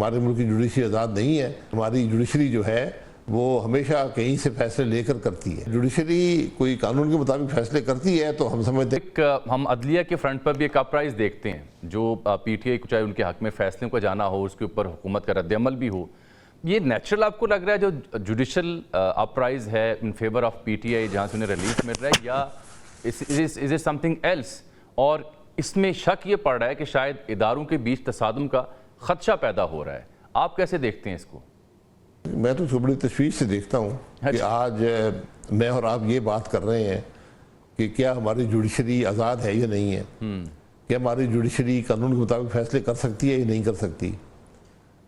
ہمارے ملک کی جوڈیشری آزاد نہیں ہے. ہماری جوڈیشری جو ہے وہ ہمیشہ کہیں سے فیصلے لے کر کرتی ہے. جوڈیشری کوئی قانون کے مطابق فیصلے کرتی ہے تو ہم سمجھتے ہیں. ہم عدلیہ کے فرنٹ پر بھی ایک اپرائز دیکھتے ہیں جو پی ٹی آئی کو چاہے ان کے حق میں فیصلوں کا جانا ہو, اس کے اوپر حکومت کا رد عمل بھی ہو. یہ نیچرل آپ کو لگ رہا ہے جو جوڈیشل اپرائز ہے in favour of P T I جہاں سے انہیں ریلیف مل رہا ہے, یا is it something else? اور اس میں شک یہ پڑ رہا ہے کہ شاید اداروں کے بیچ تصادم کا خدشہ پیدا ہو رہا ہے. آپ کیسے دیکھتے ہیں اس کو؟ میں تو بڑی تشویش سے دیکھتا ہوں کہ آج میں اور آپ یہ بات کر رہے ہیں کہ کیا ہماری جوڈیشری آزاد ہے یا نہیں ہے, کیا ہماری جوڈیشری قانون کے مطابق فیصلے کر سکتی ہے یا نہیں کر سکتی.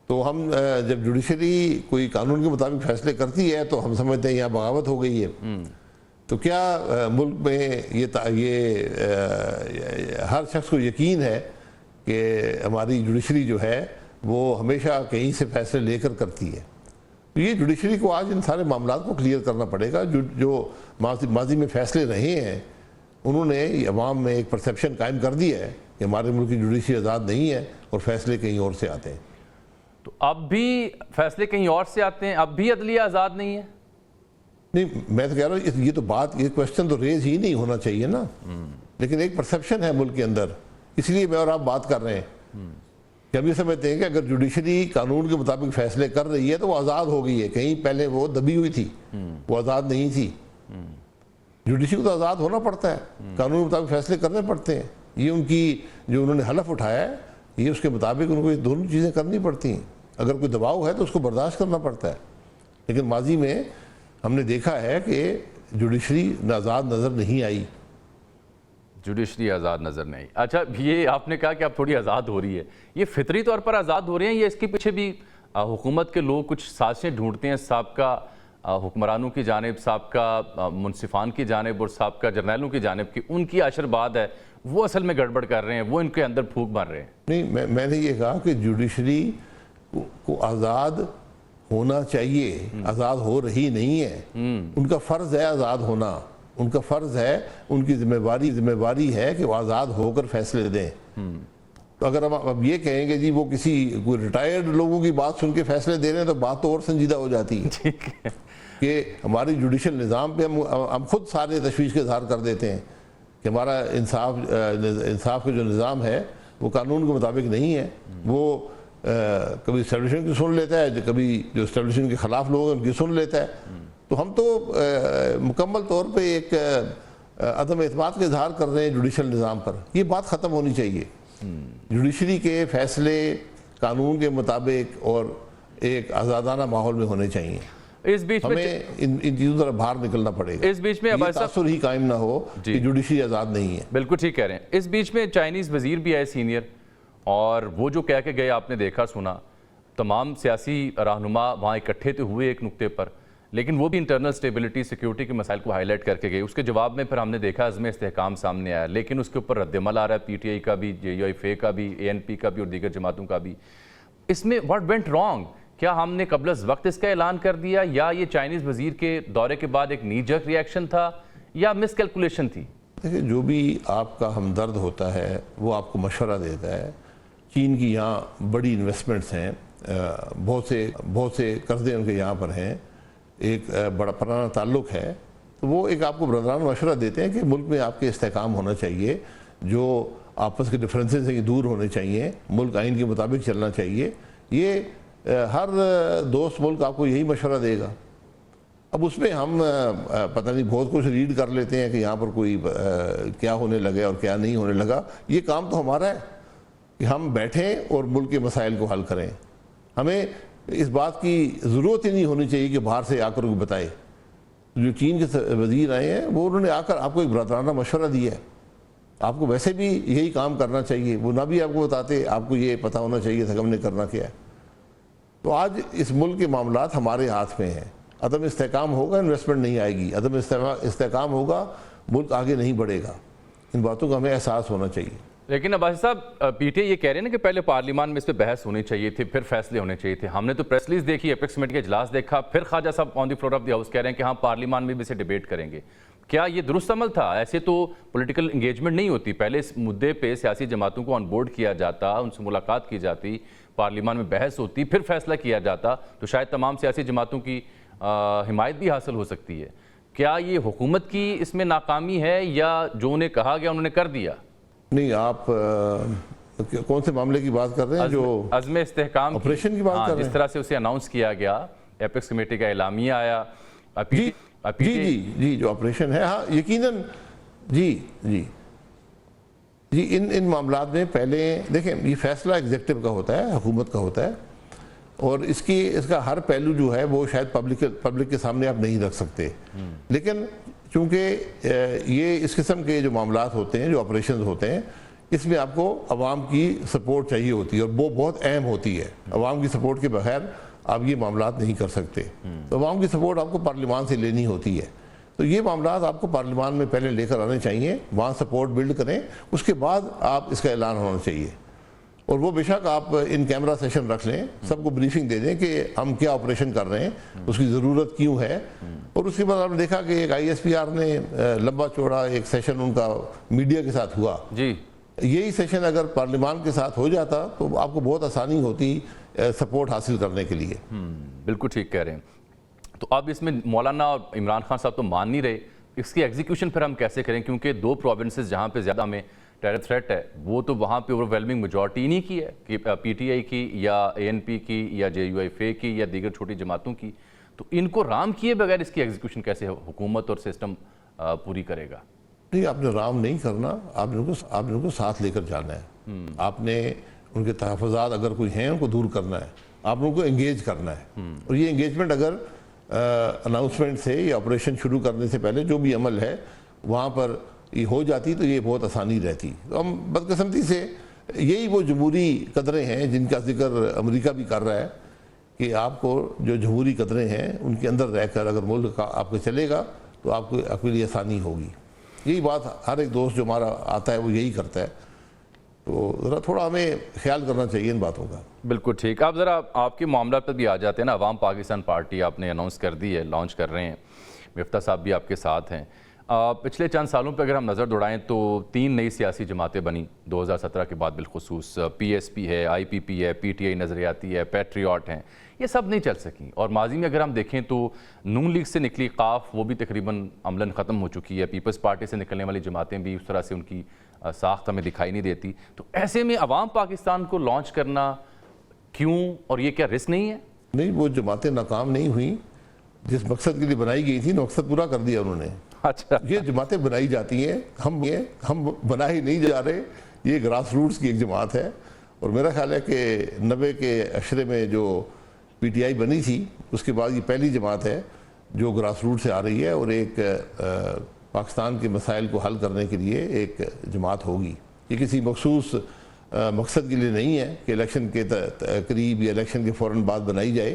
تو ہم جب جوڈیشری کوئی قانون کے مطابق فیصلے کرتی ہے تو ہم سمجھتے ہیں یہاں بغاوت ہو گئی ہے. تو کیا ملک میں یہ ہر شخص کو یقین ہے کہ ہماری جوڈیشری جو ہے وہ ہمیشہ کہیں سے فیصلے لے کر کرتی ہے؟ تو یہ جوڈیشری کو آج ان سارے معاملات کو کلیئر کرنا پڑے گا. جو ماضی میں فیصلے رہے ہیں انہوں نے عوام میں ایک پرسیپشن قائم کر دی ہے کہ ہمارے ملک کی جوڈیشری آزاد نہیں ہے اور فیصلے کہیں اور سے آتے ہیں. تو اب بھی فیصلے کہیں اور سے آتے ہیں, اب بھی عدلیہ آزاد نہیں ہے؟ نہیں, میں تو کہہ رہا ہوں یہ کویسچن تو ریز ہی نہیں ہونا چاہیے نا. لیکن ایک پرسیپشن ہے ملک کے اندر, اس لیے میں اور آپ بات کر رہے ہیں کہ ہم یہ سمجھتے ہیں کہ اگر جوڈیشری قانون کے مطابق فیصلے کر رہی ہے تو وہ آزاد ہو گئی ہے. کہیں پہلے وہ دبی ہوئی تھی, وہ آزاد نہیں تھی. جوڈیشری کو تو آزاد ہونا پڑتا ہے, قانون کے مطابق فیصلے کرنے پڑتے ہیں. یہ ان کی جو انہوں نے حلف اٹھایا ہے یہ اس کے مطابق ان کو یہ دونوں چیزیں کرنی پڑتی ہیں. اگر کوئی دباؤ ہے تو اس کو برداشت کرنا پڑتا ہے. لیکن ماضی میں ہم نے دیکھا ہے کہ جوڈیشری آزاد نظر نہیں آئی. جوڈیشری آزاد نظر نہیں. اچھا, یہ آپ نے کہا کہ اب تھوڑی آزاد ہو رہی ہے, یہ فطری طور پر آزاد ہو رہے ہیں یا اس کے پیچھے بھی حکومت کے لوگ کچھ سازشیں ڈھونڈتے ہیں سابقہ حکمرانوں کی جانب, سابقہ منصفان کی جانب اور سابقہ جرنیلوں کی جانب کی ان کی آشرواد ہے, وہ اصل میں گڑبڑ کر رہے ہیں, وہ ان کے اندر پھونک مار رہے ہیں؟ نہیں, میں نے یہ کہا کہ جوڈیشری کو آزاد ہونا چاہیے, آزاد ہو رہی نہیں ہے. ان کا فرض ہے آزاد ہونا, ان کا فرض ہے, ان کی ذمہ داری ہے کہ وہ آزاد ہو کر فیصلے دیں. تو اگر ہم اب یہ کہیں گے جی وہ کوئی ریٹائرڈ لوگوں کی بات سن کے فیصلے دے رہے ہیں تو بات تو اور سنجیدہ ہو جاتی ہے کہ ہماری جوڈیشل نظام پہ ہم خود سارے تشویش کا اظہار کر دیتے ہیں کہ ہمارا انصاف کا جو نظام ہے وہ قانون کے مطابق نہیں ہے. وہ کبھی اسٹیبلشمنٹ کی سن لیتا ہے, کبھی جو اسٹیبلشمنٹ کے خلاف لوگ ہیں ان کی سن لیتا ہے. تو ہم تو مکمل طور پہ ایک عدم اعتماد کا اظہار کر رہے ہیں جوڈیشل نظام پر. یہ بات ختم ہونی چاہیے. جوڈیشری کے فیصلے قانون کے مطابق اور ایک آزادانہ ماحول میں ہونے چاہیے. اس بیچ میں ہمیں ان چیزوں طرح باہر نکلنا پڑے گا. اس بیچ میں یہ تاثر ہی قائم نہ ہو کہ جوڈیشری آزاد نہیں ہے. بالکل ٹھیک کہہ رہے ہیں. اس بیچ میں چائنیز وزیر بھی آئے سینئر, اور وہ جو کہہ کے گئے آپ نے دیکھا سنا. تمام سیاسی رہنما وہاں اکٹھے تو ہوئے ایک نقطے پر, لیکن وہ بھی انٹرنل سٹیبلٹی سیکیورٹی کے مسائل کو ہائی لائٹ کر کے گئے. اس کے جواب میں پھر ہم نے دیکھا عزم استحکام سامنے آیا, لیکن اس کے اوپر رد عمل آ رہا ہے پی ٹی آئی کا بھی, جے یو آئی کا بھی, اے این پی کا بھی اور دیگر جماعتوں کا بھی. اس میں واٹ وینٹ رانگ؟ کیا ہم نے قبل از وقت اس کا اعلان کر دیا, یا یہ چائنیز وزیر کے دورے کے بعد ایک نی جرک ریئیکشن تھا, یا مس کیلکولیشن تھی؟ دیکھیں, جو بھی آپ کا ہمدرد ہوتا ہے وہ آپ کو مشورہ دیتا ہے. چین کی یہاں بڑی انویسٹمنٹس ہیں, بہت سے قرضے ان کے یہاں پر ہیں, ایک بڑا پرانا تعلق ہے. تو وہ ایک آپ کو برادرانہ مشورہ دیتے ہیں کہ ملک میں آپ کے استحکام ہونا چاہیے, جو آپس کے ڈفرینسز ہیں یہ دور ہونے چاہیے, ملک آئین کے مطابق چلنا چاہیے. یہ ہر دوست ملک آپ کو یہی مشورہ دے گا. اب اس میں ہم پتہ نہیں بہت کچھ ریڈ کر لیتے ہیں کہ یہاں پر کوئی کیا ہونے لگے اور کیا نہیں ہونے لگا. یہ کام تو ہمارا ہے کہ ہم بیٹھیں اور ملک کے مسائل کو حل کریں. ہمیں اس بات کی ضرورت ہی نہیں ہونی چاہیے کہ باہر سے آ کر کوئی بتائے. جو چین کے وزیر آئے ہیں وہ انہوں نے آ کر آپ کو ایک برادرانہ مشورہ دیا ہے. آپ کو ویسے بھی یہی کام کرنا چاہیے. وہ نہ بھی آپ کو بتاتے, آپ کو یہ پتہ ہونا چاہیے تھا کہ ہم نے کرنا کیا ہے. تو آج اس ملک کے معاملات ہمارے ہاتھ میں ہیں. عدم استحکام ہوگا, انویسٹمنٹ نہیں آئے گی. عدم استحکام ہوگا, ملک آگے نہیں بڑھے گا. ان باتوں کا ہمیں احساس ہونا چاہیے. لیکن عباسی صاحب, پی ٹی آئی یہ کہہ رہے ہیں نا کہ پہلے پارلیمان میں اس پہ بحث ہونی چاہیے تھی, پھر فیصلے ہونے چاہیے تھے. ہم نے تو پریس ریلیز دیکھی, اپیکس کمیٹی کا اجلاس دیکھا, پھر خواجہ صاحب آن دی فلور آف دی ہاؤس کہہ رہے ہیں کہ ہاں پارلیمان میں بھی اسے ڈیبیٹ کریں گے. کیا یہ درست عمل تھا؟ ایسے تو پولیٹیکل انگیجمنٹ نہیں ہوتی. پہلے اس مدعے پہ سیاسی جماعتوں کو آن بورڈ کیا جاتا, ان سے ملاقات کی جاتی, پارلیمان میں بحث ہوتی, پھر فیصلہ کیا جاتا, تو شاید تمام سیاسی جماعتوں کی حمایت بھی حاصل ہو سکتی ہے. کیا یہ حکومت کی اس میں ناکامی ہے یا جو انہیں کہا گیا انہوں نے کر دیا؟ نہیں, آپ کون سے معاملے کی بات کر رہے ہیں؟ جو عزم استحکام آپریشن کی بات کر رہے ہیں, جس طرح سے اسے اناؤنس کیا گیا, ایپیکس کمیٹی کا اعلامیہ آیا. جی جو آپریشن ہے, ہاں یقیناً, جی ان معاملات میں پہلے دیکھیں, یہ فیصلہ ایگزیکٹو کا ہوتا ہے, حکومت کا ہوتا ہے, اور اس کا ہر پہلو جو ہے وہ شاید پبلک کے سامنے آپ نہیں رکھ سکتے. لیکن چونکہ یہ اس قسم کے جو معاملات ہوتے ہیں, جو آپریشنز ہوتے ہیں, اس میں آپ کو عوام کی سپورٹ چاہیے ہوتی ہے, اور وہ بہت اہم ہوتی ہے. عوام کی سپورٹ کے بغیر آپ یہ معاملات نہیں کر سکتے. تو عوام کی سپورٹ آپ کو پارلیمان سے لینی ہوتی ہے. تو یہ معاملات آپ کو پارلیمان میں پہلے لے کر آنے چاہیے, وہاں سپورٹ بلڈ کریں, اس کے بعد آپ اس کا اعلان ہونا چاہیے. اور وہ بے شک آپ ان کیمرہ سیشن رکھ لیں, سب کو بریفنگ دے دیں کہ ہم کیا آپریشن کر رہے ہیں, اس کی ضرورت کیوں ہے. اور اس کے بعد آپ نے دیکھا کہ ایک ISPR نے لمبا چوڑا ایک سیشن ان کا میڈیا کے ساتھ ہوا. یہی سیشن اگر پارلیمان کے ساتھ ہو جاتا تو آپ کو بہت آسانی ہوتی سپورٹ حاصل کرنے کے لیے. بالکل ٹھیک کہہ رہے ہیں. تو اب اس میں مولانا اور عمران خان صاحب تو مان نہیں رہے, اس کی ایگزیکیوشن پھر ہم کیسے کریں؟ کیونکہ 2 پروونسز جہاں پہ زیادہ ہمیں ٹیرر تھریٹ ہے, وہ تو وہاں پہ اوور ویلمنگ میجورٹی نہیں کی ہے, کہ PTI کی یا ANP کی یا JUIFA کی یا دیگر چھوٹی جماعتوں کی. تو ان کو رام کیے بغیر اس کی ایگزیکیوشن کیسے حکومت اور سسٹم پوری کرے گا؟ نہیں, آپ نے رام نہیں کرنا, آپ نے ان کو ساتھ لے کر جانا ہے. آپ نے ان کے تحفظات اگر کوئی ہیں ان کو دور کرنا ہے, آپ ان کو انگیج کرنا ہے. اور یہ انگیجمنٹ اگر اناؤنسمنٹ سے یا آپریشن شروع کرنے سے پہلے جو بھی عمل ہے وہاں پر یہ ہو جاتی تو یہ بہت آسانی رہتی. تو ہم بدقسمتی سے یہی وہ جمہوری قدریں ہیں جن کا ذکر امریکہ بھی کر رہا ہے, کہ آپ کو جو جمہوری قدریں ہیں ان کے اندر رہ کر اگر ملک آپ کو چلے گا تو آپ کو اکیلی آسانی ہوگی. یہی بات ہر ایک دوست جو ہمارا آتا ہے وہ یہی کرتا ہے. تو ذرا تھوڑا ہمیں خیال کرنا چاہیے ان باتوں کا. بالکل ٹھیک. آپ ذرا آپ کے معاملات پر بھی آ جاتے ہیں نا. عوام پاکستان پارٹی آپ نے اناؤنس کر دی ہے, لانچ کر رہے ہیں, مفتاح صاحب بھی آپ کے ساتھ ہیں. پچھلے چند سالوں پہ اگر ہم نظر دوڑائیں تو 3 نئی سیاسی جماعتیں بنیں 2017 کے بعد بالخصوص. PSP ہے, IPP ہے, PTI نظریاتی ہے, پیٹریاٹ ہیں. یہ سب نہیں چل سکیں. اور ماضی میں اگر ہم دیکھیں تو نون لیگ سے نکلی قاف, وہ بھی تقریباً عملاً ختم ہو چکی ہے. پیپلز پارٹی سے نکلنے والی جماعتیں بھی اس طرح سے ان کی ساخت ہمیں دکھائی نہیں دیتی. تو ایسے میں عوام پاکستان کو لانچ کرنا کیوں, اور یہ کیا رسک نہیں ہے؟ نہیں, وہ جماعتیں ناکام نہیں ہوئیں. جس مقصد کے لیے بنائی گئی تھی مقصد پورا کر دیا انہوں نے. اچھا, یہ جماعتیں بنائی جاتی ہیں, ہم بنا ہی نہیں جا رہے. یہ گراس روٹس کی ایک جماعت ہے. اور میرا خیال ہے کہ 90 کے عشرے میں جو PTI بنی تھی اس کے بعد یہ پہلی جماعت ہے جو گراس روٹ سے آ رہی ہے, اور ایک پاکستان کے مسائل کو حل کرنے کے لیے ایک جماعت ہوگی. یہ کسی مخصوص مقصد کے لیے نہیں ہے کہ الیکشن کے قریب یا الیکشن کے فوراً بعد بنائی جائے.